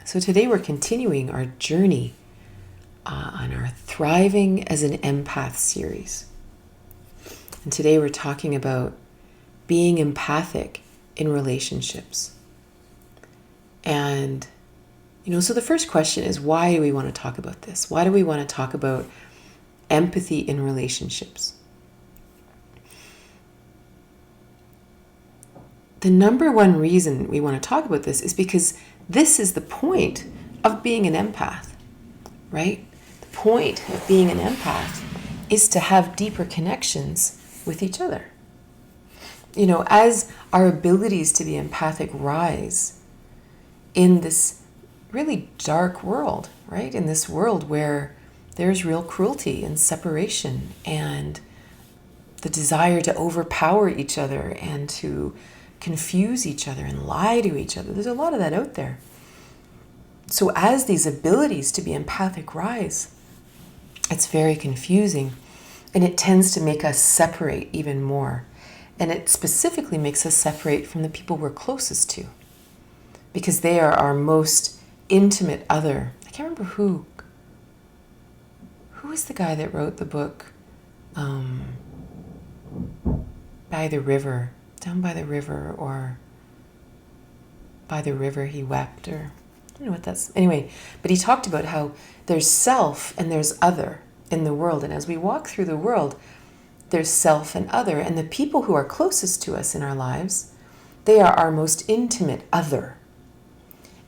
So today we're continuing our journey on our Thriving as an Empath series. And today we're talking about being empathic in relationships. And, so the first question is, why do we want to talk about this? Why do we want to talk about empathy in relationships? The number one reason we want to talk about this is because this is the point of being an empath, right? The point of being an empath is to have deeper connections with each other. As our abilities to be empathic rise in this really dark world, right? In this world where there's real cruelty and separation and the desire to overpower each other and to confuse each other and lie to each other. There's a lot of that out there. So as these abilities to be empathic rise, it's very confusing, and it tends to make us separate even more. And it specifically makes us separate from the people we're closest to, because they are our most intimate other. I can't remember who is the guy that wrote the book By the River, Down by the River, or By the River He Wept, or I don't know what that's, anyway, but he talked about how there's self and there's other in the world, and as we walk through the world, there's self and other, and the people who are closest to us in our lives, they are our most intimate other.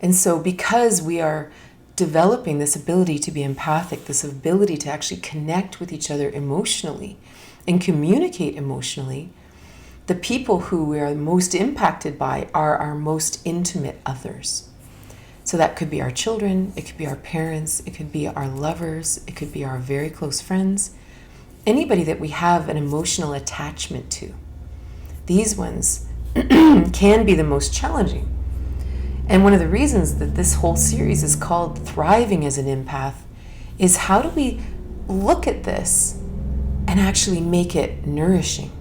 And so because we are developing this ability to be empathic, this ability to actually connect with each other emotionally and communicate emotionally, the people who we are most impacted by are our most intimate others. So that could be our children, it could be our parents, it could be our lovers, it could be our very close friends, anybody that we have an emotional attachment to. These ones can be the most challenging. And one of the reasons that this whole series is called Thriving as an Empath is, how do we look at this and actually make it nourishing?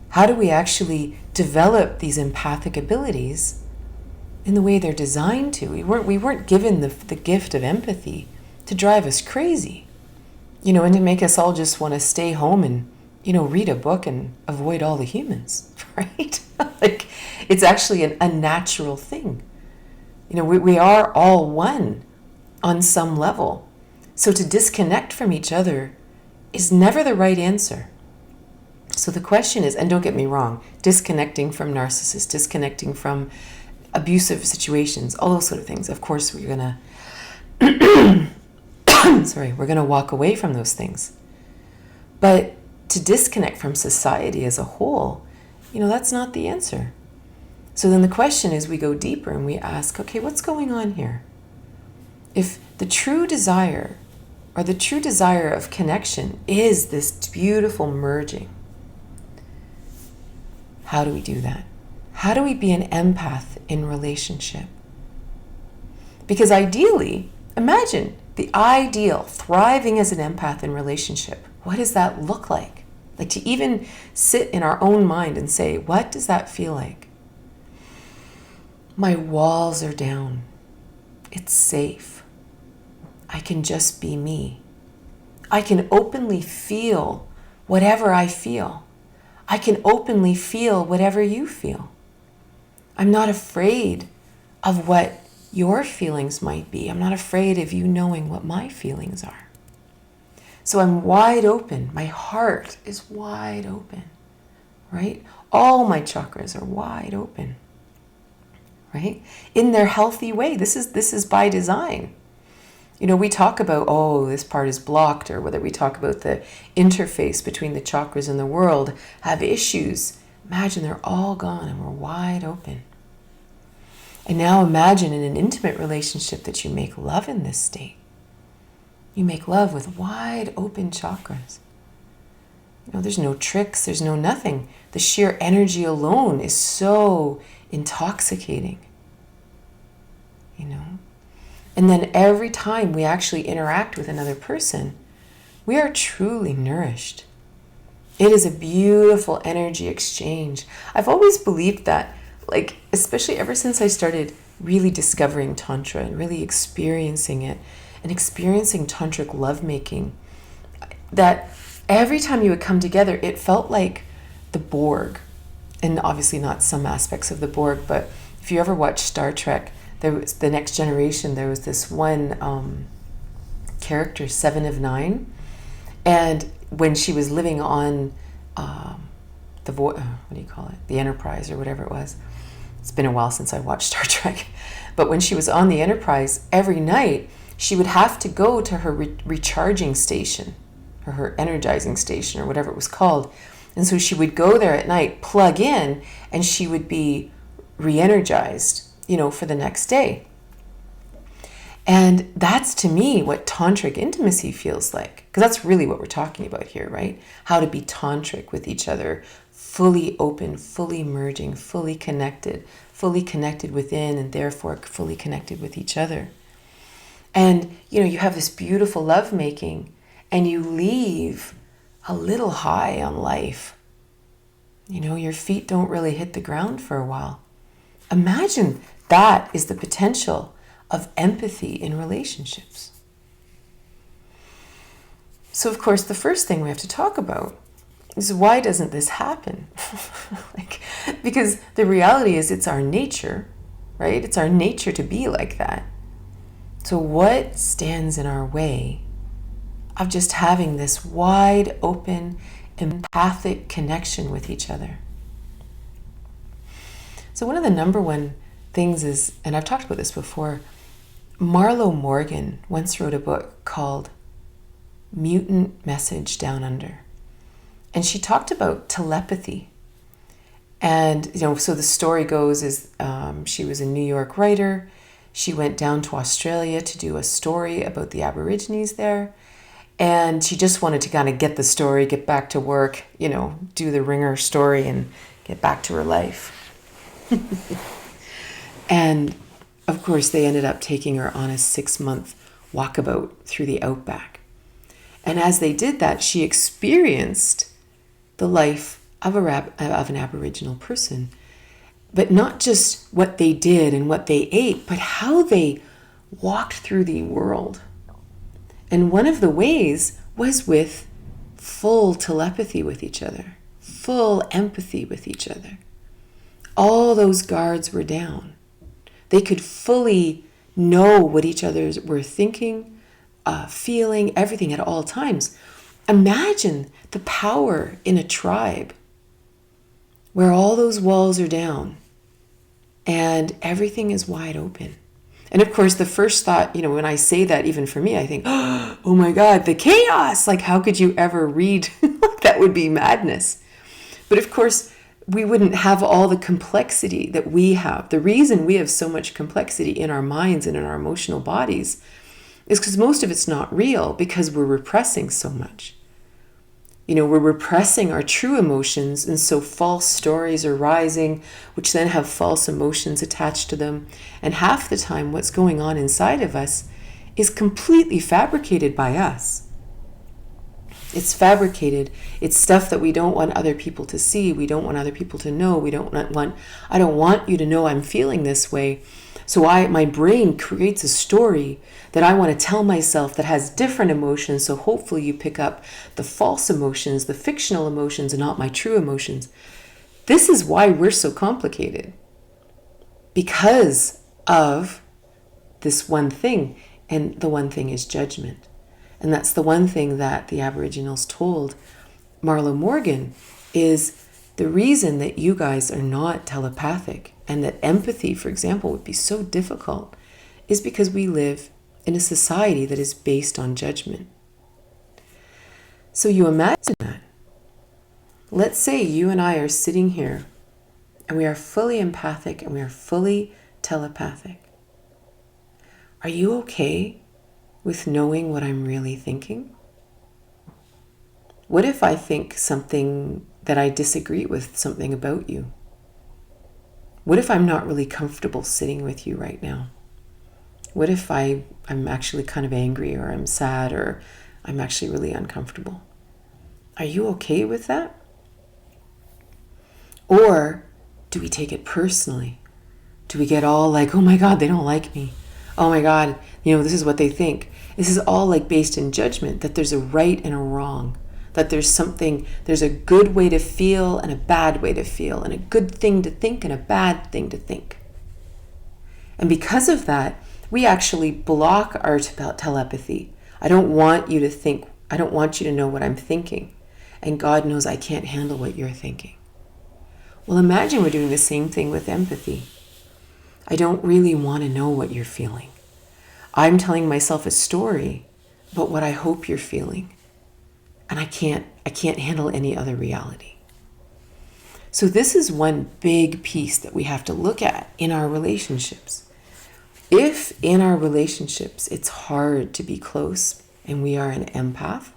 How do we actually develop these empathic abilities in the way they're designed to? We weren't given the gift of empathy to drive us crazy, and to make us all just want to stay home and, read a book and avoid all the humans, right? Like, it's actually a natural thing. We are all one on some level. So to disconnect from each other is never the right answer. So the question is, and don't get me wrong, disconnecting from narcissists, disconnecting from abusive situations, all those sort of things. Of course, we're going to, we're going to walk away from those things. But to disconnect from society as a whole, that's not the answer. So then the question is, we go deeper and we ask, okay, what's going on here? If the true desire of connection is this beautiful merging, how do we do that? How do we be an empath in relationship? Because ideally, imagine the ideal thriving as an empath in relationship. What does that look like? Like, to even sit in our own mind and say, what does that feel like? My walls are down. It's safe. I can just be me. I can openly feel whatever I feel. I can openly feel whatever you feel. I'm not afraid of what your feelings might be. I'm not afraid of you knowing what my feelings are. So I'm wide open. My heart is wide open, right? All my chakras are wide open, right? In their healthy way. This is by design. We talk about, this part is blocked, or whether we talk about the interface between the chakras and the world have issues. Imagine they're all gone and we're wide open. And now imagine in an intimate relationship that you make love in this state. You make love with wide open chakras. There's no tricks, there's no nothing. The sheer energy alone is so intoxicating. And then every time we actually interact with another person, we are truly nourished. It is a beautiful energy exchange. I've always believed that, especially ever since I started really discovering Tantra and really experiencing it and experiencing Tantric lovemaking, that every time you would come together, it felt like the Borg. And obviously not some aspects of the Borg, but if you ever watched Star Trek, there was The Next Generation, there was this one character, Seven of Nine, and when she was living on what do you call it? The Enterprise or whatever it was. It's been a while since I watched Star Trek. But when she was on the Enterprise, every night she would have to go to her recharging station, or her energizing station, or whatever it was called. And so she would go there at night, plug in, and she would be re-energized, for the next day. And that's, to me, what tantric intimacy feels like. Because that's really what we're talking about here, right? How to be tantric with each other, fully open, fully merging, fully connected within, and therefore fully connected with each other. And, you have this beautiful lovemaking, and you leave a little high on life. Your feet don't really hit the ground for a while. Imagine that is the potential of empathy in relationships. So, of course, the first thing we have to talk about is, why doesn't this happen? Because the reality is, it's our nature, right? It's our nature to be like that. So what stands in our way of just having this wide open, empathic connection with each other? So one of the number one things is, and I've talked about this before, Marlo Morgan once wrote a book called Mutant Message Down Under. And she talked about telepathy. And, so the story goes is she was a New York writer. She went down to Australia to do a story about the Aborigines there. And she just wanted to kind of get the story, get back to work, do the ringer story and get back to her life. And of course, they ended up taking her on a 6-month walkabout through the outback. And as they did that, she experienced the life of an Aboriginal person. But not just what they did and what they ate, but how they walked through the world. And one of the ways was with full telepathy with each other, full empathy with each other. All those guards were down. They could fully know what each other were thinking, feeling, everything at all times. Imagine the power in a tribe where all those walls are down and everything is wide open. And of course, the first thought, when I say that, even for me, I think, oh my God, the chaos. Like, how could you ever read? That would be madness. But of course, we wouldn't have all the complexity that we have. The reason we have so much complexity in our minds and in our emotional bodies is because most of it's not real, because we're repressing so much. We're repressing our true emotions, and so false stories are rising, which then have false emotions attached to them. And half the time, what's going on inside of us is completely fabricated by us. It's fabricated. It's stuff that we don't want other people to see. We don't want other people to know. I don't want you to know I'm feeling this way. So my brain creates a story that I want to tell myself that has different emotions. So hopefully you pick up the false emotions, the fictional emotions, and not my true emotions. This is why we're so complicated. Because of this one thing. And the one thing is judgment. And that's the one thing that the Aboriginals told Marlo Morgan is the reason that you guys are not telepathic and that empathy, for example, would be so difficult is because we live in a society that is based on judgment. So you imagine that. Let's say you and I are sitting here and we are fully empathic and we are fully telepathic. Are you okay with knowing what I'm really thinking? What if I think something that I disagree with, something about you? What if I'm not really comfortable sitting with you right now? What if I'm actually kind of angry, or I'm sad, or I'm actually really uncomfortable? Are you okay with that? Or do we take it personally? Do we get all like, oh my God, they don't like me. Oh my God, this is what they think. This is all like based in judgment, that there's a right and a wrong, that there's a good way to feel and a bad way to feel, and a good thing to think and a bad thing to think. And because of that, we actually block our telepathy. I don't want you to think, I don't want you to know what I'm thinking. And God knows I can't handle what you're thinking. Well, imagine we're doing the same thing with empathy. I don't really want to know what you're feeling. I'm telling myself a story about what I hope you're feeling. And I can't handle any other reality. So this is one big piece that we have to look at in our relationships. If in our relationships it's hard to be close and we are an empath,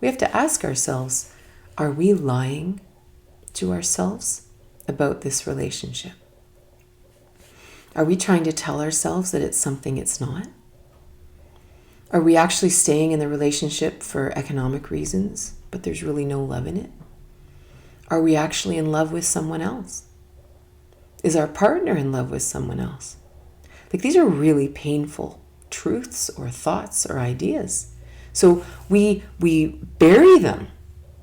we have to ask ourselves, are we lying to ourselves about this relationship? Are we trying to tell ourselves that it's something it's not? Are we actually staying in the relationship for economic reasons, but there's really no love in it? Are we actually in love with someone else? Is our partner in love with someone else? Like, these are really painful truths or thoughts or ideas. So we bury them.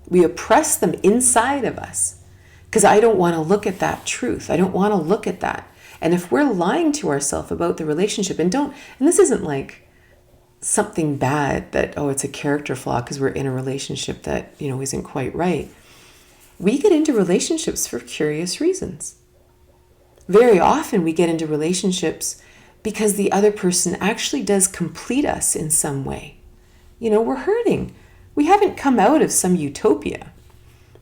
We oppress them inside of us because I don't want to look at that truth. I don't want to look at that. And if we're lying to ourselves about the relationship and this isn't like something bad that, it's a character flaw because we're in a relationship that, isn't quite right. We get into relationships for curious reasons. Very often we get into relationships because the other person actually does complete us in some way. We're hurting. We haven't come out of some utopia.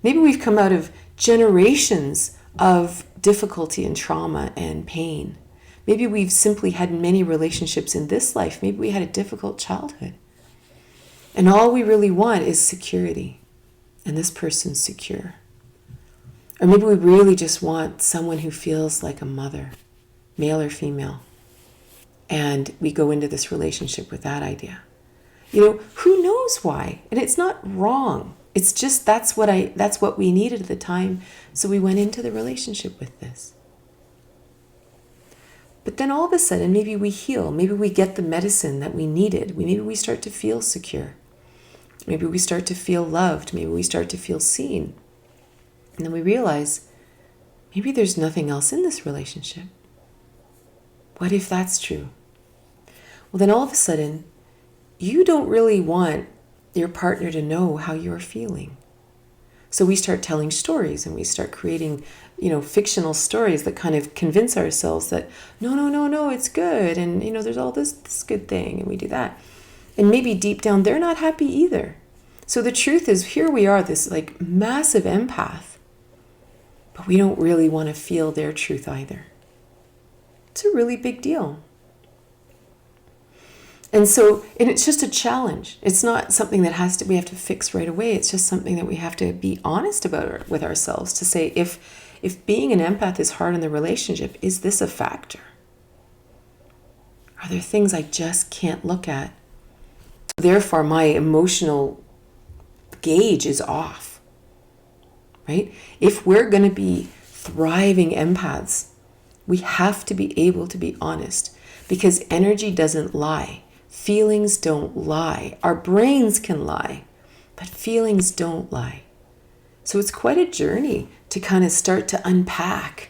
Maybe we've come out of generations of difficulty and trauma and pain. Maybe we've simply had many relationships in this life. Maybe we had a difficult childhood. And all we really want is security. And this person's secure. Or maybe we really just want someone who feels like a mother, male or female. And we go into this relationship with that idea. Who knows why? And it's not wrong. It's just that's what we needed at the time. So we went into the relationship with this. But then all of a sudden, maybe we heal. Maybe we get the medicine that we needed. Maybe we start to feel secure. Maybe we start to feel loved. Maybe we start to feel seen. And then we realize, maybe there's nothing else in this relationship. What if that's true? Well, then all of a sudden, you don't really want your partner to know how you're feeling. So we start telling stories and we start creating, fictional stories that kind of convince ourselves that, no, it's good. And, there's all this good thing. And we do that. And maybe deep down, they're not happy either. So the truth is, here we are, this like massive empath, but we don't really want to feel their truth either. It's a really big deal. And it's just a challenge. It's not something that we have to fix right away. It's just something that we have to be honest about with ourselves to say, if being an empath is hard in the relationship, is this a factor? Are there things I just can't look at? Therefore, my emotional gauge is off, right? If we're going to be thriving empaths, we have to be able to be honest because energy doesn't lie. Feelings don't lie. Our brains can lie, but feelings don't lie. So it's quite a journey to kind of start to unpack,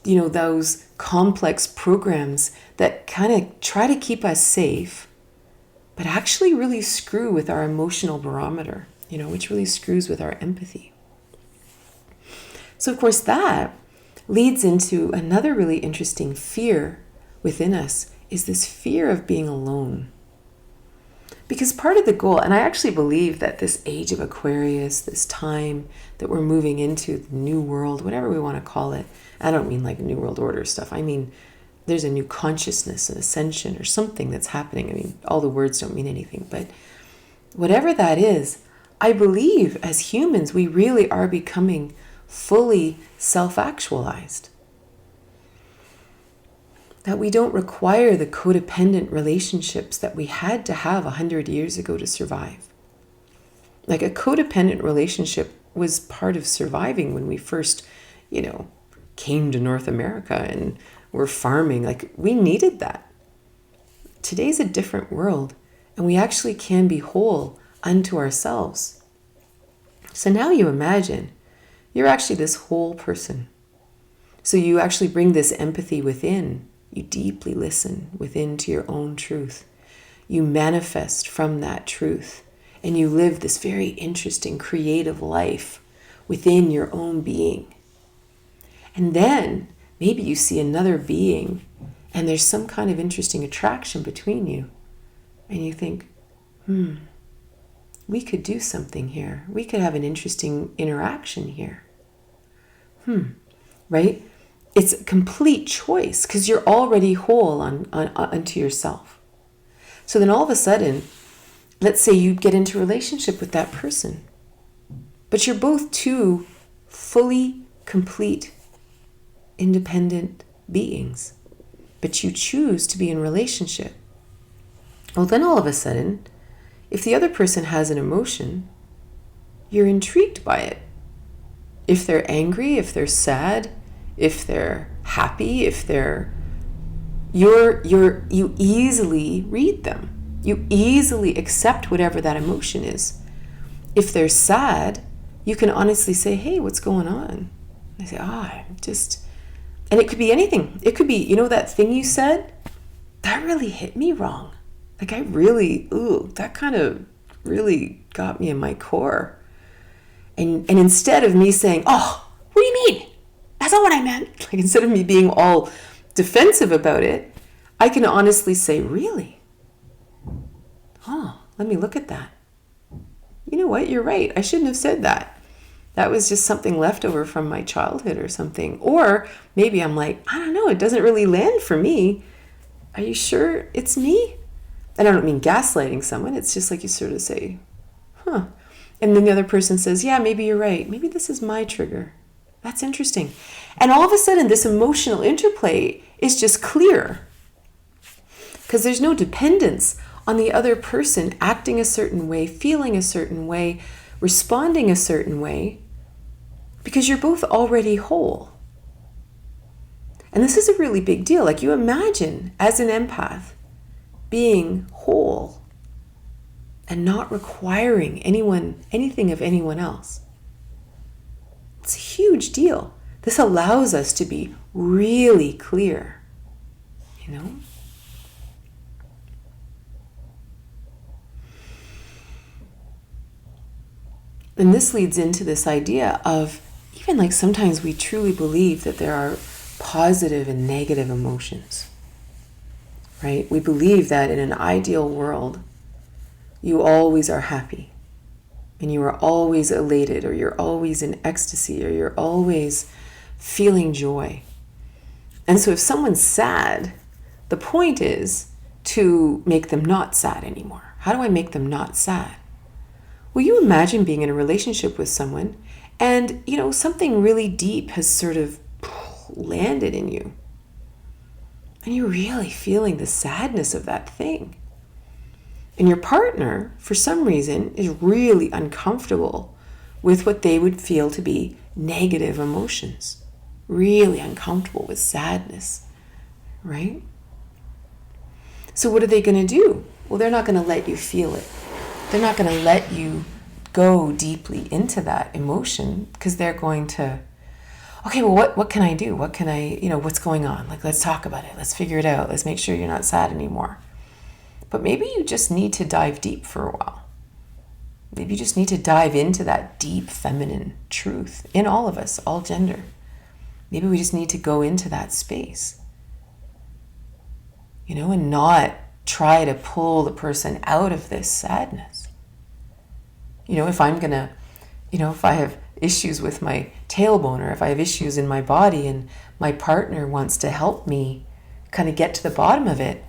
those complex programs that kind of try to keep us safe, but actually really screw with our emotional barometer, which really screws with our empathy. So of course that leads into another really interesting fear within us, is this fear of being alone. Because part of the goal, and I actually believe that this age of Aquarius, this time that we're moving into the new world, whatever we want to call it, I don't mean like New World Order stuff. I mean, there's a new consciousness, an ascension or something that's happening. I mean, all the words don't mean anything, but whatever that is, I believe as humans, we really are becoming fully self-actualized. That we don't require the codependent relationships that we had to have 100 years ago to survive. Like a codependent relationship was part of surviving when we first, came to North America and we're farming. Like, we needed that. Today's a different world, and we actually can be whole unto ourselves. So now you imagine you're actually this whole person. So you actually bring this empathy within. You deeply listen within to your own truth. You manifest from that truth, and you live this very interesting, creative life within your own being. And then maybe you see another being, and there's some kind of interesting attraction between you. And you think, we could do something here. We could have an interesting interaction here. Right? It's a complete choice because you're already whole unto yourself. So then all of a sudden, let's say you get into a relationship with that person, but you're both two fully complete, independent beings, but you choose to be in relationship. Well, then all of a sudden, if the other person has an emotion, you're intrigued by it. If they're angry, if they're sad, if they're happy, if they're you easily read them. You easily accept whatever that emotion is. If they're sad, you can honestly say, hey, what's going on? They say, and it could be anything. It could be, that thing you said, that really hit me wrong. Like that kind of really got me in my core. And instead of me saying, oh, what do you mean? That's not what I meant. Like, instead of me being all defensive about it, I can honestly say, really? Oh, let me look at that. You know what? You're right. I shouldn't have said that. That was just something left over from my childhood or something. Or maybe I'm like, I don't know, it doesn't really land for me. Are you sure it's me? And I don't mean gaslighting someone. It's just like you sort of say, And then the other person says, yeah, maybe you're right. Maybe this is my trigger. That's interesting. And all of a sudden, this emotional interplay is just clear. Because there's no dependence on the other person acting a certain way, feeling a certain way, responding a certain way, because you're both already whole. And this is a really big deal. Like, you imagine, as an empath, being whole and not requiring anything of anyone else. It's a huge deal. This allows us to be really clear, And this leads into this idea of, even like sometimes we truly believe that there are positive and negative emotions, right? We believe that in an ideal world, you always are happy, and you are always elated, or you're always in ecstasy, or you're always feeling joy. And so if someone's sad, the point is to make them not sad anymore. How do I make them not sad? Well, you imagine being in a relationship with someone and, something really deep has sort of landed in you. And you're really feeling the sadness of that thing. And your partner, for some reason, is really uncomfortable with what they would feel to be negative emotions. Really uncomfortable with sadness, right? So what are they going to do? Well, they're not going to let you feel it. They're not going to let you go deeply into that emotion, because they're going to, okay, well, what can I do? What can I, what's going on? Like, let's talk about it. Let's figure it out. Let's make sure you're not sad anymore. But maybe you just need to dive deep for a while. Maybe you just need to dive into that deep feminine truth in all of us, all gender. Maybe we just need to go into that space, and not try to pull the person out of this sadness. If I'm going to, if I have issues with my tailbone, or if I have issues in my body and my partner wants to help me kind of get to the bottom of it,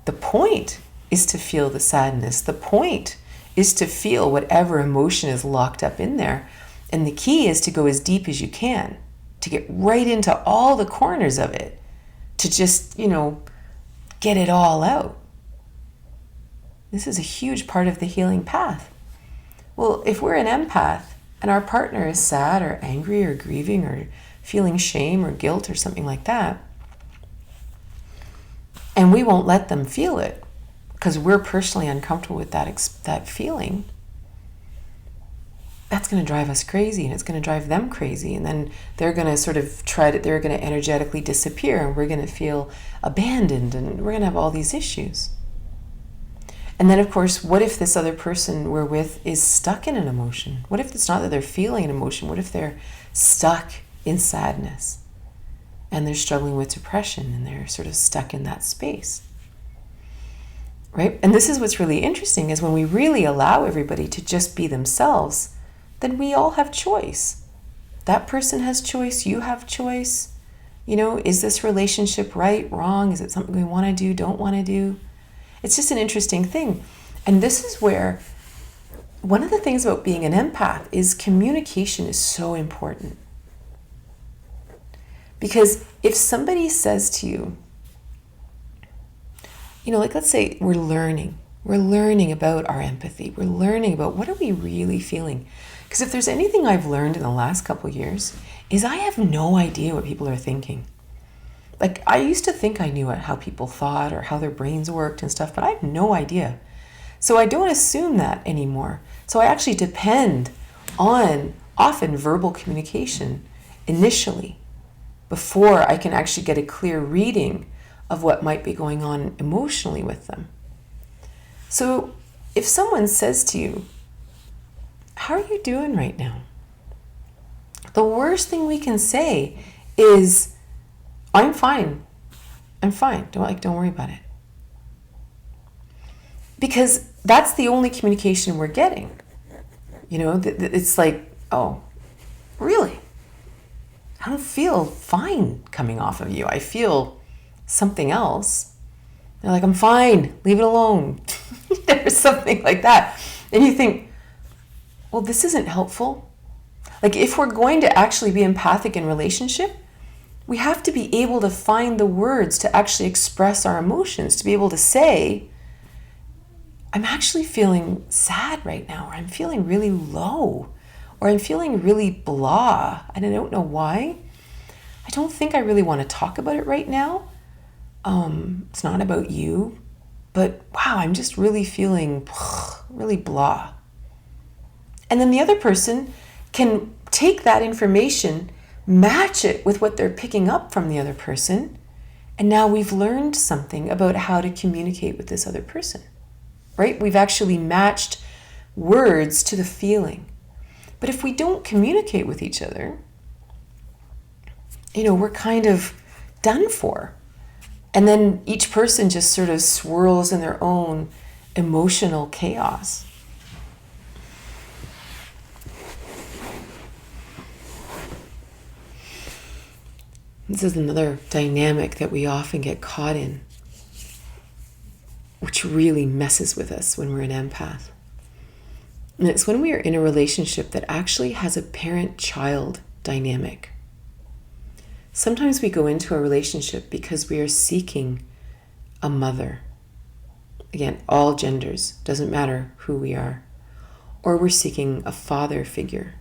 the point is to feel the sadness. The point is to feel whatever emotion is locked up in there. And the key is to go as deep as you can, to get right into all the corners of it, to just, get it all out. This is a huge part of the healing path. Well, if we're an empath and our partner is sad or angry or grieving or feeling shame or guilt or something like that, and we won't let them feel it because we're personally uncomfortable with that feeling, that's going to drive us crazy, and it's going to drive them crazy. And then they're going to sort of they're going to energetically disappear, and we're going to feel abandoned, and we're going to have all these issues. And then, of course, what if this other person we're with is stuck in an emotion? What if it's not that they're feeling an emotion? What if they're stuck in sadness, and they're struggling with depression, and they're sort of stuck in that space? Right? And this is what's really interesting, is when we really allow everybody to just be themselves, then we all have choice. That person has choice, you have choice. Is this relationship right, wrong? Is it something we want to do, don't want to do? It's just an interesting thing. And this is where one of the things about being an empath is communication is so important. Because if somebody says to you, like let's say we're learning about our empathy. We're learning about what are we really feeling. Because if there's anything I've learned in the last couple of years, is I have no idea what people are thinking. Like, I used to think I knew how people thought or how their brains worked and stuff, but I have no idea. So I don't assume that anymore. So I actually depend on often verbal communication initially before I can actually get a clear reading of what might be going on emotionally with them. So if someone says to you, how are you doing right now? The worst thing we can say is, I'm fine. I'm fine. Don't worry about it. Because that's the only communication we're getting. It's like, oh, really? I don't feel fine coming off of you. I feel something else. They're like, I'm fine. Leave it alone. There's something like that. And you think, well, this isn't helpful. Like, if we're going to actually be empathic in relationship, we have to be able to find the words to actually express our emotions, to be able to say, I'm actually feeling sad right now, or I'm feeling really low, or I'm feeling really blah, and I don't know why. I don't think I really want to talk about it right now. It's not about you, but wow, I'm just really feeling really blah. And then the other person can take that information, match it with what they're picking up from the other person, and now we've learned something about how to communicate with this other person, right? We've actually matched words to the feeling. But if we don't communicate with each other, we're kind of done for. And then each person just sort of swirls in their own emotional chaos. This is another dynamic that we often get caught in, which really messes with us when we're an empath. And it's when we are in a relationship that actually has a parent-child dynamic. Sometimes we go into a relationship because we are seeking a mother. Again, all genders, doesn't matter who we are. Or we're seeking a father figure.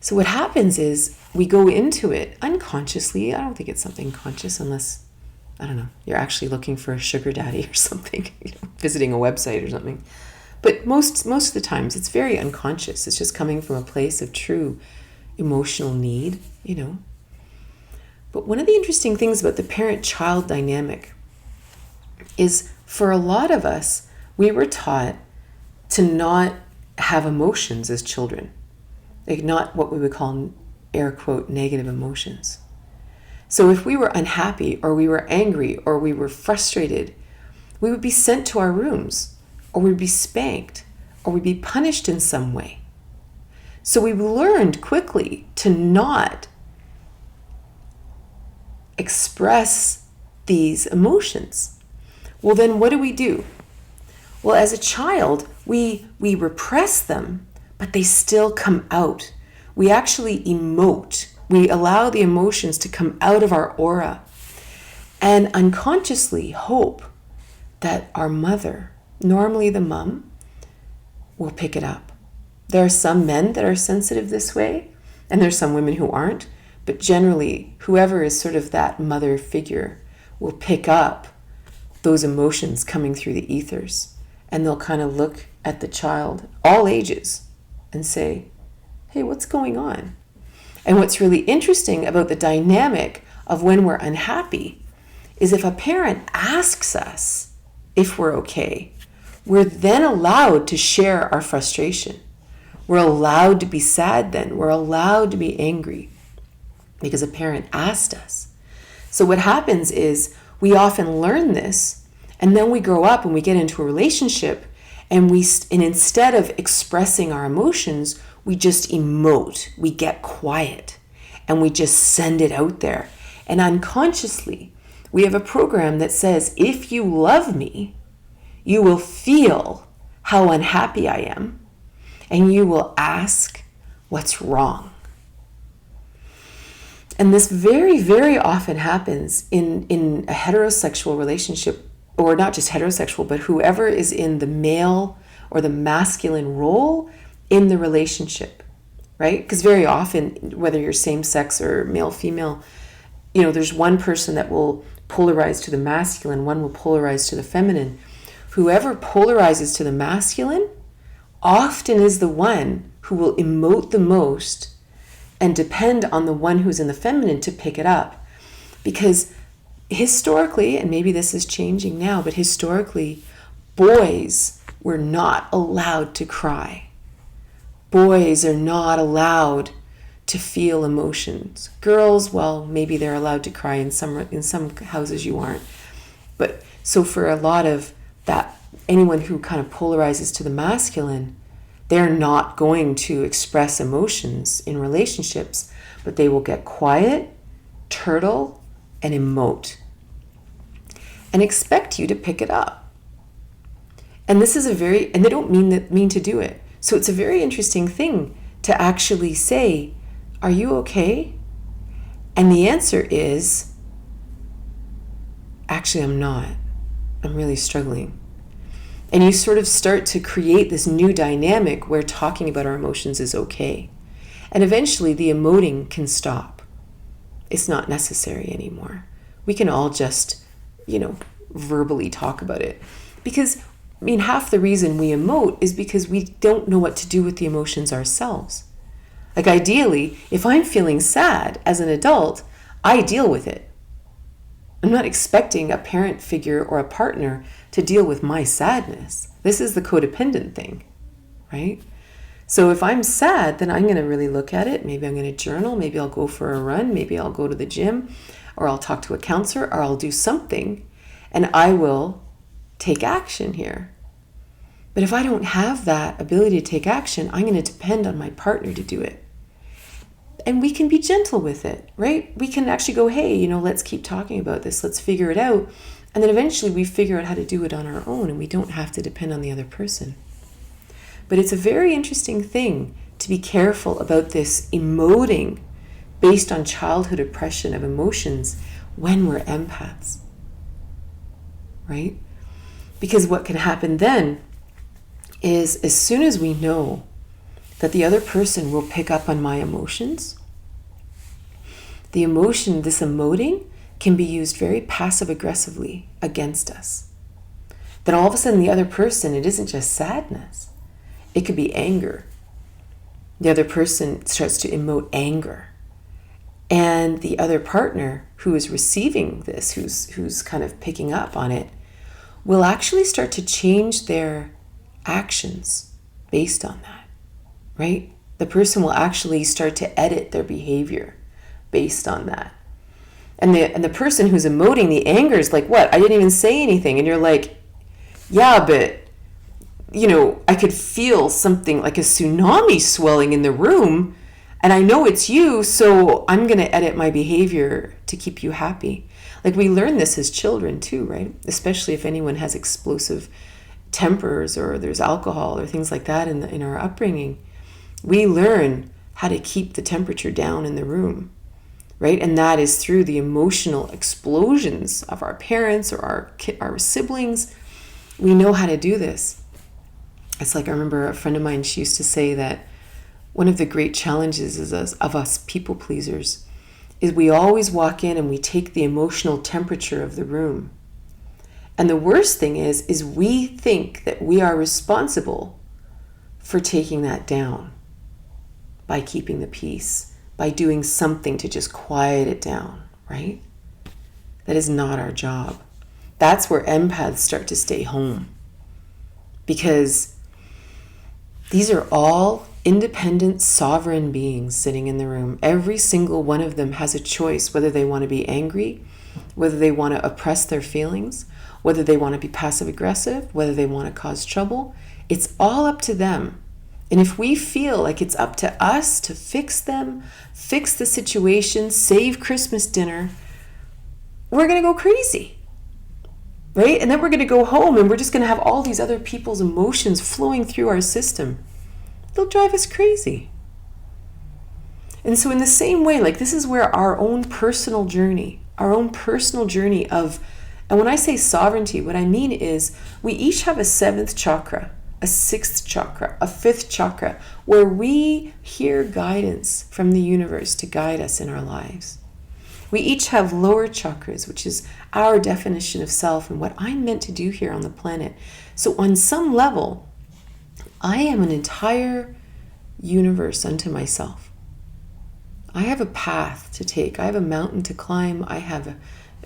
So what happens is we go into it unconsciously. I don't think it's something conscious unless, I don't know, you're actually looking for a sugar daddy or something, visiting a website or something. But most of the times it's very unconscious. It's just coming from a place of true emotional need, But one of the interesting things about the parent-child dynamic is for a lot of us, we were taught to not have emotions as children. Like, not what we would call, air quote, negative emotions. So if we were unhappy or we were angry or we were frustrated, we would be sent to our rooms, or we'd be spanked, or we'd be punished in some way. So we learned quickly to not express these emotions. Well, then what do? Well, as a child, we repress them, but they still come out. We actually emote. We allow the emotions to come out of our aura and unconsciously hope that our mother, normally the mom, will pick it up. There are some men that are sensitive this way, and there's some women who aren't, but generally, whoever is sort of that mother figure will pick up those emotions coming through the ethers, and they'll kind of look at the child, all ages, and say, hey, what's going on? And what's really interesting about the dynamic of when we're unhappy is if a parent asks us if we're okay, we're then allowed to share our frustration. We're allowed to be sad then. We're allowed to be angry because a parent asked us. So what happens is we often learn this, and then we grow up and we get into a relationship, and instead of expressing our emotions, we just emote. We get quiet and we just send it out there. And unconsciously, we have a program that says, if you love me, you will feel how unhappy I am, and you will ask what's wrong. And this very, very often happens in a heterosexual relationship, or not just heterosexual, but whoever is in the male or the masculine role in the relationship, right? Because very often, whether you're same sex or male, female, there's one person that will polarize to the masculine, one will polarize to the feminine. Whoever polarizes to the masculine often is the one who will emote the most and depend on the one who's in the feminine to pick it up. Because historically, and maybe this is changing now, but historically, boys were not allowed to cry. Boys are not allowed to feel emotions. Girls, well, maybe they're allowed to cry. In some houses you aren't. But so for a lot of that, anyone who kind of polarizes to the masculine, they're not going to express emotions in relationships, but they will get quiet, turtle, and emote, and expect you to pick it up. And this is and they don't mean to do it. So it's a very interesting thing to actually say, are you okay? And the answer is, actually, I'm not. I'm really struggling. And you sort of start to create this new dynamic where talking about our emotions is okay. And eventually the emoting can stop. It's not necessary anymore. We can all just, verbally talk about it. Because, half the reason we emote is because we don't know what to do with the emotions ourselves. Like ideally, if I'm feeling sad as an adult, I deal with it. I'm not expecting a parent figure or a partner to deal with my sadness. This is the codependent thing, right? So if I'm sad, then I'm going to really look at it. Maybe I'm going to journal. Maybe I'll go for a run. Maybe I'll go to the gym, or I'll talk to a counselor, or I'll do something, and I will take action here. But if I don't have that ability to take action, I'm going to depend on my partner to do it. And we can be gentle with it, right? We can actually go, hey, let's keep talking about this. Let's figure it out. And then eventually we figure out how to do it on our own, and we don't have to depend on the other person. But it's a very interesting thing to be careful about this emoting based on childhood oppression of emotions when we're empaths, right? Because what can happen then is, as soon as we know that the other person will pick up on my emotions, this emoting, can be used very passive-aggressively against us. Then all of a sudden the other person, it isn't just sadness. It could be anger. The other person starts to emote anger. And the other partner who is receiving this, who's kind of picking up on it, will actually start to change their actions based on that, right? The person will actually start to edit their behavior based on that. And the person who's emoting the anger is like, what? I didn't even say anything. And you're like, yeah, but, I could feel something like a tsunami swelling in the room, and I know it's you, so I'm going to edit my behavior to keep you happy. Like, we learn this as children too, right? Especially if anyone has explosive tempers, or there's alcohol or things like that in our upbringing. We learn how to keep the temperature down in the room, right? And that is through the emotional explosions of our parents or our siblings. We know how to do this. It's like, I remember a friend of mine, she used to say that one of the great challenges of us people pleasers is we always walk in and we take the emotional temperature of the room. And the worst thing is we think that we are responsible for taking that down by keeping the peace, by doing something to just quiet it down, right? That is not our job. That's where empaths start to stay home, because these are all independent, sovereign beings sitting in the room. Every single one of them has a choice whether they want to be angry, whether they want to oppress their feelings, whether they want to be passive aggressive, whether they want to cause trouble. It's all up to them. And if we feel like it's up to us to fix them, fix the situation, save Christmas dinner, we're going to go crazy, right? And then we're going to go home and we're just going to have all these other people's emotions flowing through our system. They'll drive us crazy. And so in the same way, like, this is where our own personal journey of, and when I say sovereignty, what I mean is we each have a 7th chakra, a 6th chakra, a 5th chakra, where we hear guidance from the universe to guide us in our lives. We each have lower chakras, which is our definition of self and what I'm meant to do here on the planet. So on some level, I am an entire universe unto myself. I have a path to take. I have a mountain to climb. I have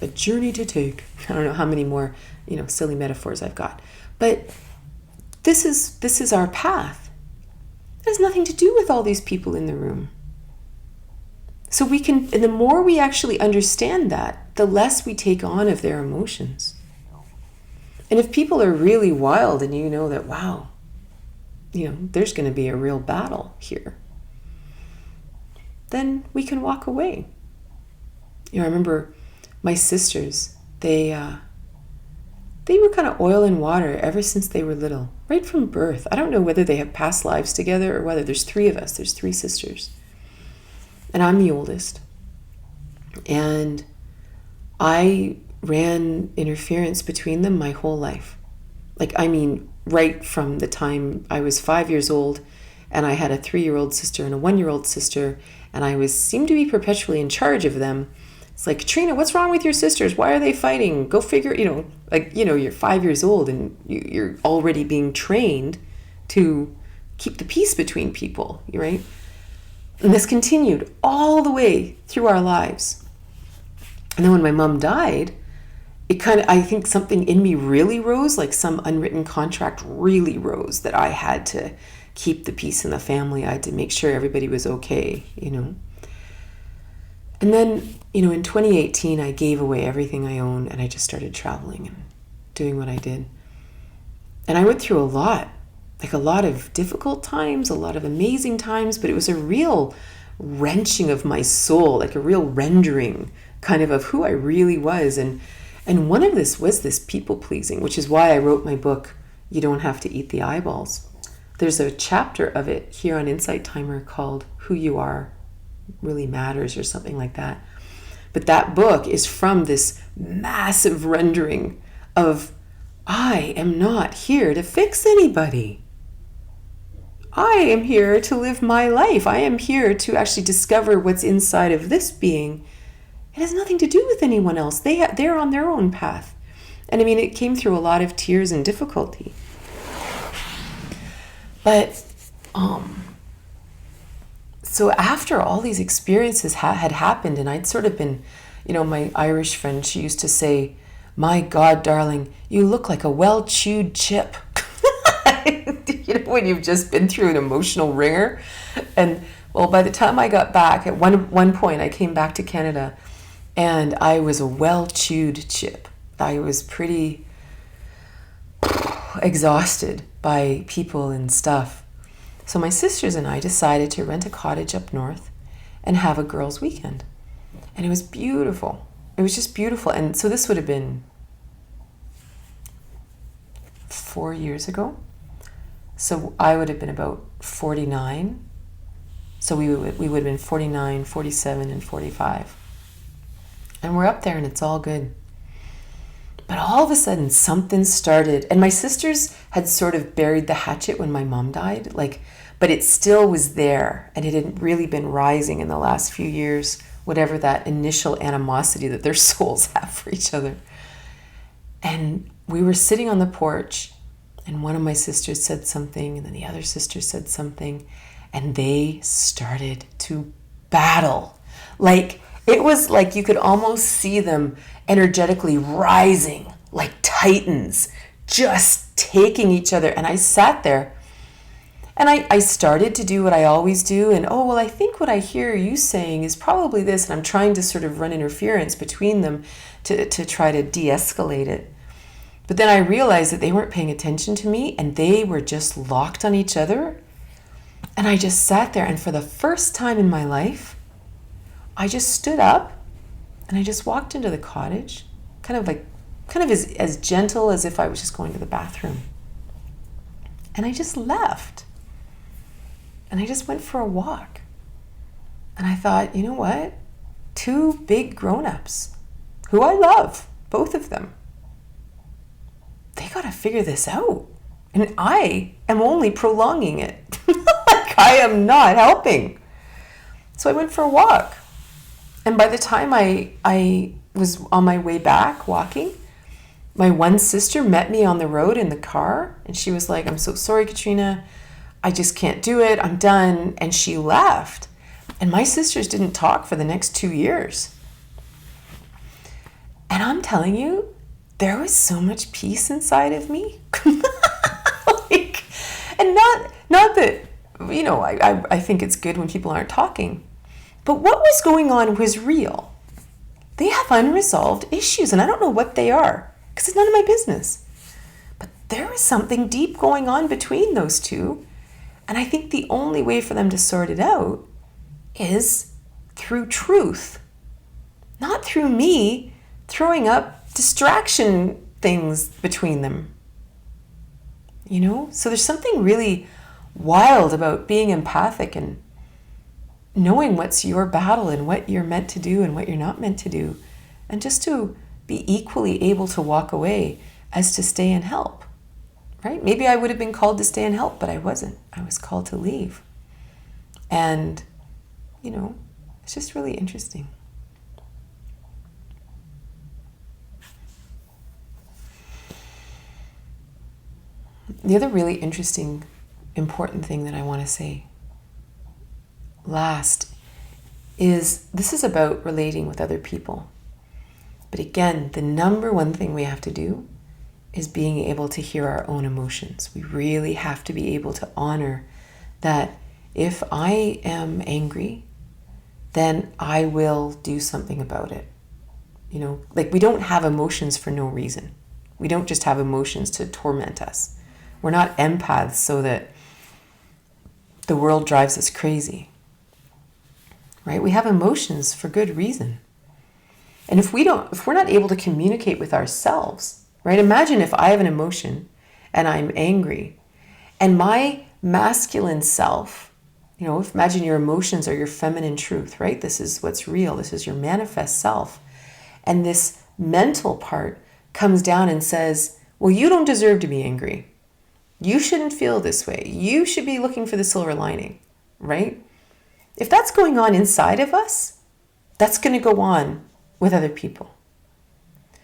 a journey to take. I don't know how many more, silly metaphors I've got. But this is our path. It has nothing to do with all these people in the room. So and the more we actually understand that, the less we take on of their emotions. And if people are really wild and you know that, wow, there's going to be a real battle here, then we can walk away. I remember my sisters, they were kind of oil and water ever since they were little, right from birth. I don't know whether they have past lives together or whether there's 3 of us. There's 3 sisters. And I'm the oldest. And I ran interference between them my whole life. Right from the time I was 5 years old, and I had a 3-year-old sister and a 1-year-old sister, and I seemed to be perpetually in charge of them. It's like, Katrina, what's wrong with your sisters? Why are they fighting? Go figure, you're 5 years old and you're already being trained to keep the peace between people, right? And this continued all the way through our lives. And then when my mom died, I think something in me really rose, like some unwritten contract really rose, that I had to keep the peace in the family. I had to make sure everybody was okay, And then, in 2018, I gave away everything I own and I just started traveling and doing what I did. And I went through a lot of difficult times, a lot of amazing times, but it was a real wrenching of my soul, like a real rendering kind of who I really was. And one of this was this people pleasing, which is why I wrote my book, You Don't Have to Eat the Eyeballs. There's a chapter of it here on Insight Timer called Who You Are Really Matters or something like that. But that book is from this massive rendering of, I am not here to fix anybody. I am here to live my life. I am here to actually discover what's inside of this being. It has nothing to do with anyone else. They're on their own path. And it came through a lot of tears and difficulty. But, so after all these experiences had happened, and I'd sort of been, my Irish friend, she used to say, my God, darling, you look like a well-chewed chip. When you've just been through an emotional ringer. And well, by the time I got back, at one point I came back to Canada and I was a well-chewed chip. I was pretty exhausted by people and stuff. So my sisters and I decided to rent a cottage up north and have a girls' weekend. And it was beautiful. It was just beautiful. And so this would have been 4 years ago. So I would have been about 49. So we would have been 49, 47, and 45. And we're up there and it's all good. But all of a sudden something started. And my sisters had sort of buried the hatchet when my mom died. But it still was there. And it had really been rising in the last few years whatever that initial animosity that their souls have for each other. And we were sitting on the porch, and one of my sisters said something, and then the other sister said something, and they started to battle. Like, it was like you could almost see them energetically rising like titans, just taking each other. And I sat there, and I started to do what I always do. And, oh, well, I think what I hear you saying is probably this. And I'm trying to sort of run interference between them to try to de-escalate it. But then I realized that they weren't paying attention to me, and they were just locked on each other. And I just sat there, and for the first time in my life, I just stood up and I just walked into the cottage, kind of as gentle as if I was just going to the bathroom. And I just left. And I just went for a walk. And I thought, you know what? Two big grown-ups who I love, both of them, they got to figure this out. And I am only prolonging it. Like, I am not helping. So I went for a walk. And by the time I was on my way back walking, my one sister met me on the road in the car. And she was like, I'm so sorry, Katrina. I just can't do it. I'm done. And she left. And my sisters didn't talk for the next 2 years. And I'm telling you, there was so much peace inside of me. Like, and not that, you know, I think it's good when people aren't talking. But what was going on was real. They have unresolved issues, and I don't know what they are, because it's none of my business. But there is something deep going on between those two, and I think the only way for them to sort it out is through truth, not through me throwing up distraction things between them. You know? So there's something really wild about being empathic and knowing what's your battle and what you're meant to do and what you're not meant to do. And just to be equally able to walk away as to stay and help. Right? Maybe I would have been called to stay and help, but I wasn't. I was called to leave. And, you know, it's just really interesting. The other really interesting, important thing that I want to say last is this is about relating with other people. But again, the number one thing we have to do is being able to hear our own emotions. We really have to be able to honor that if I am angry, then I will do something about it. You know, like, we don't have emotions for no reason. We don't just have emotions to torment us. We're not empaths so that the world drives us crazy. Right? We have emotions for good reason. And if we're not able to communicate with ourselves, right? Imagine if I have an emotion and I'm angry, and my masculine self, you know, imagine your emotions are your feminine truth, right? This is what's real. This is your manifest self. And this mental part comes down and says, well, you don't deserve to be angry. You shouldn't feel this way. You should be looking for the silver lining, right? If that's going on inside of us, that's going to go on with other people.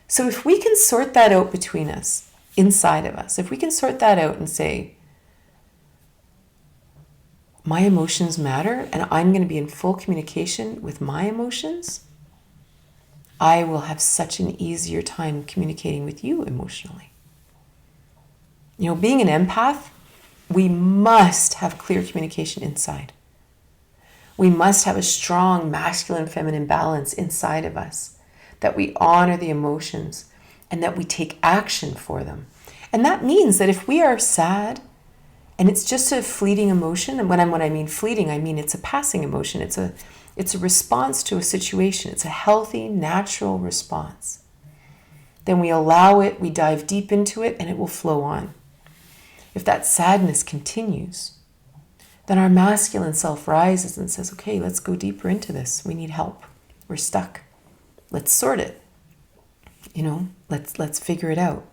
So if we can sort that out between us, inside of us, if we can sort that out and say, my emotions matter and I'm going to be in full communication with my emotions, I will have such an easier time communicating with you emotionally. You know, being an empath, we must have clear communication inside. We must have a strong masculine-feminine balance inside of us, that we honor the emotions and that we take action for them. And that means that if we are sad and it's just a fleeting emotion, and when I mean fleeting, I mean it's a passing emotion. It's a response to a situation. It's a healthy, natural response. Then we allow it, we dive deep into it, and it will flow on. If that sadness continues, then our masculine self rises and says, okay, let's go deeper into this. We need help. We're stuck. Let's sort it. You know, let's figure it out.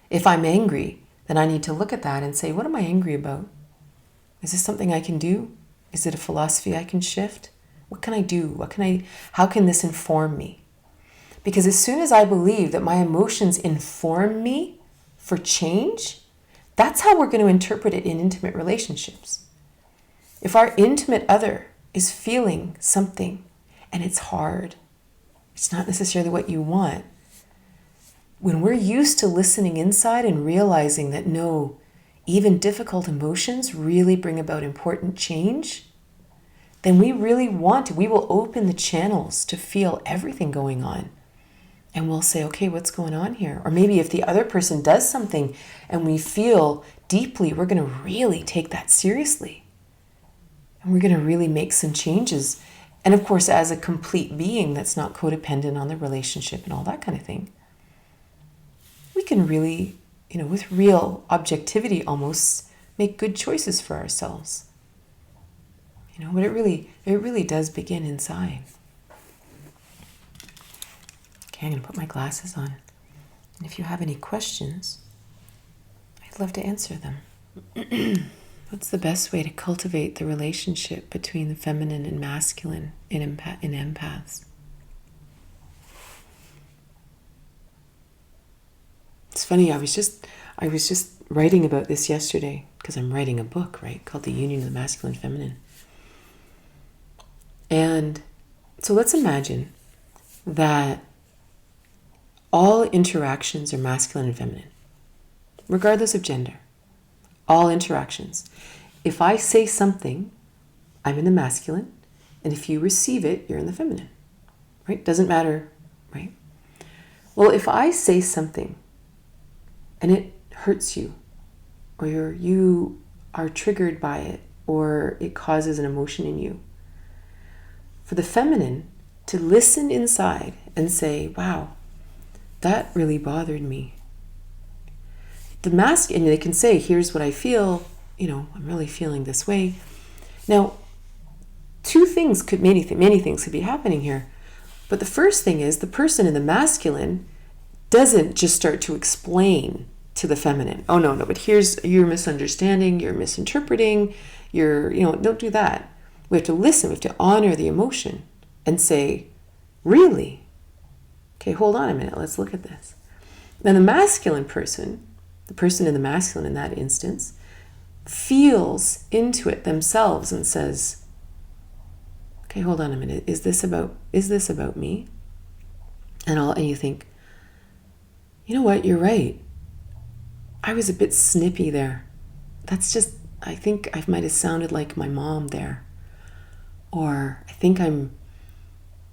If I'm angry, then I need to look at that and say, what am I angry about? Is this something I can do? Is it a philosophy I can shift? What can I do? How can this inform me? Because as soon as I believe that my emotions inform me for change, that's how we're going to interpret it in intimate relationships. If our intimate other is feeling something and it's hard, it's not necessarily what you want, when we're used to listening inside and realizing that no, even difficult emotions really bring about important change, then we will open the channels to feel everything going on. And we'll say, okay, what's going on here? Or maybe if the other person does something and we feel deeply, we're going to really take that seriously. And we're going to really make some changes. And of course, as a complete being that's not codependent on the relationship and all that kind of thing, we can really, with real objectivity almost, make good choices for ourselves. But it really does begin inside. Okay, I'm going to put my glasses on. And if you have any questions, I'd love to answer them. What's the best way to cultivate the relationship between the feminine and masculine in empaths? It's funny, I was just writing about this yesterday, because I'm writing a book, right, called The Union of the Masculine and Feminine. And so let's imagine that all interactions are masculine and feminine, regardless of gender. All interactions. If I say something, I'm in the masculine, and if you receive it, you're in the feminine, right? Doesn't matter, right? Well, if I say something and it hurts you, or you are triggered by it, or it causes an emotion in you, for the feminine to listen inside and say, wow, that really bothered me. The masculine, they can say, here's what I feel, I'm really feeling this way. Now, many things could be happening here. But the first thing is the person in the masculine doesn't just start to explain to the feminine, oh no, but you're misunderstanding, you're misinterpreting, don't do that. We have to listen, we have to honor the emotion and say, really? Okay, hold on a minute, let's look at this. Now the masculine person, the person in the masculine in that instance, feels into it themselves and says, okay, hold on a minute, is this about me? And you think, you know what, you're right. I was a bit snippy there. I think I might have sounded like my mom there. Or I think I'm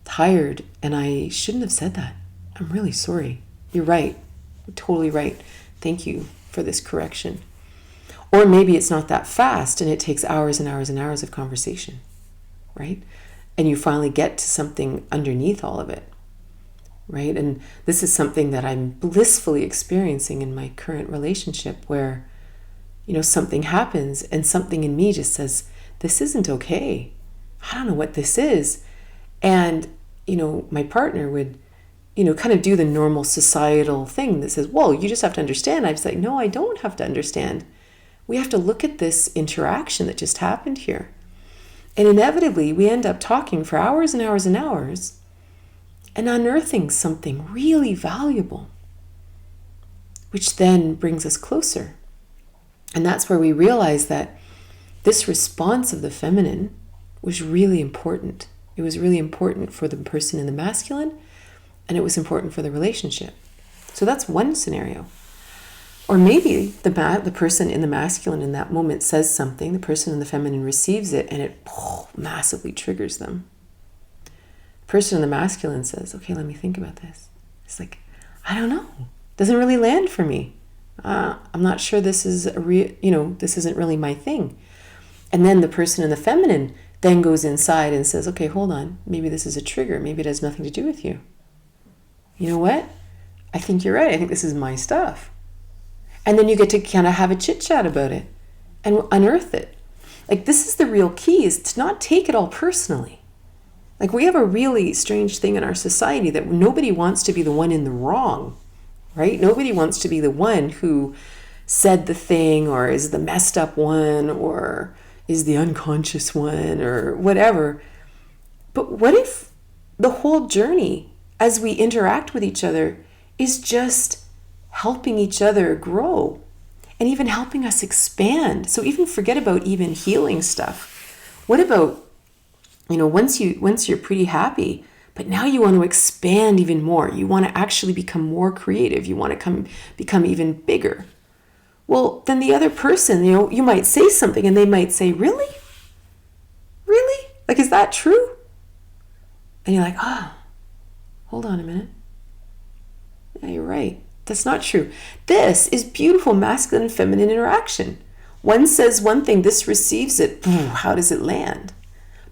tired and I shouldn't have said that. I'm really sorry. You're right. You're totally right. Thank you for this correction. Or maybe it's not that fast and it takes hours and hours and hours of conversation, right? And you finally get to something underneath all of it, right? And this is something that I'm blissfully experiencing in my current relationship where, something happens and something in me just says, this isn't okay. I don't know what this is. And, my partner would, kind of do the normal societal thing that says, well, you just have to understand. I was like, no, I don't have to understand. We have to look at this interaction that just happened here. And inevitably, we end up talking for hours and hours and hours and unearthing something really valuable, which then brings us closer. And that's where we realize that this response of the feminine was really important. It was really important for the person in the masculine, and it was important for the relationship. So that's one scenario. Or maybe the person in the masculine in that moment says something, the person in the feminine receives it, and it massively triggers them. The person in the masculine says, okay, let me think about this. It's like, I don't know. Doesn't really land for me. I'm not sure this is this isn't really my thing. And then the person in the feminine then goes inside and says, okay, hold on. Maybe this is a trigger. Maybe it has nothing to do with you. You know what? I think you're right. I think this is my stuff. And then you get to kind of have a chit chat about it and unearth it. Like, this is the real key, is to not take it all personally. Like, we have a really strange thing in our society that nobody wants to be the one in the wrong, right? Nobody wants to be the one who said the thing or is the messed up one or is the unconscious one or whatever. But what if the whole journey as we interact with each other is just helping each other grow and even helping us expand? So even forget about even healing stuff. What about, once you're pretty happy, but now you want to expand even more. You want to actually become more creative. You want to become even bigger. Well, then the other person, you might say something and they might say, really? Really? Like, is that true? And you're like, hold on a minute. Yeah, you're right. That's not true. This is beautiful masculine and feminine interaction. One says one thing, this receives it. How does it land?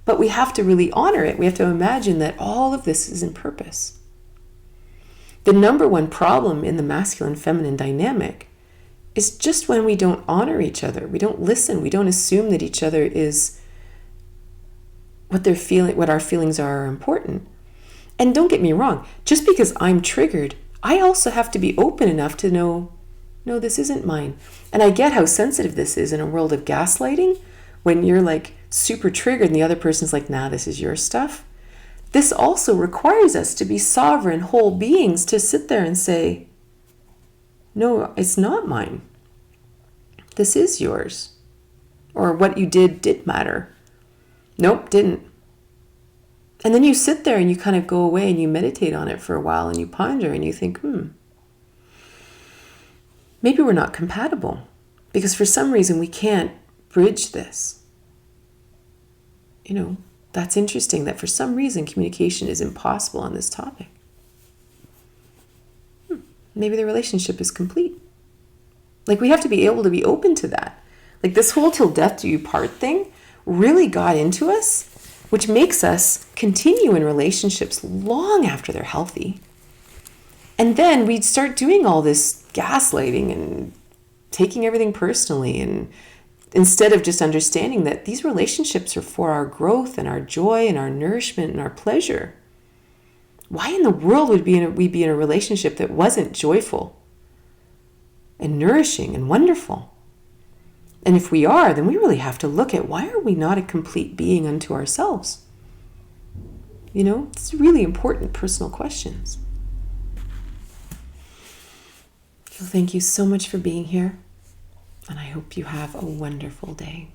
But we have to really honor it. We have to imagine that all of this is in purpose. The number one problem in the masculine-feminine dynamic is just when we don't honor each other. We don't listen. We don't assume that each other is what they're feeling, what our feelings are important. And don't get me wrong, just because I'm triggered, I also have to be open enough to know, no, this isn't mine. And I get how sensitive this is in a world of gaslighting, when you're like super triggered and the other person's like, nah, this is your stuff. This also requires us to be sovereign, whole beings, to sit there and say, no, it's not mine. This is yours. Or what you did matter. Nope, didn't. And then you sit there and you kind of go away and you meditate on it for a while and you ponder and you think, maybe we're not compatible because for some reason we can't bridge this. That's interesting that for some reason communication is impossible on this topic. Maybe the relationship is complete. Like, we have to be able to be open to that. Like, this whole till death do you part thing really got into us, which makes us continue in relationships long after they're healthy. And then we'd start doing all this gaslighting and taking everything personally, and instead of just understanding that these relationships are for our growth and our joy and our nourishment and our pleasure. Why in the world would we be in a relationship that wasn't joyful and nourishing and wonderful? And if we are, then we really have to look at, why are we not a complete being unto ourselves? It's really important personal questions. So thank you so much for being here. And I hope you have a wonderful day.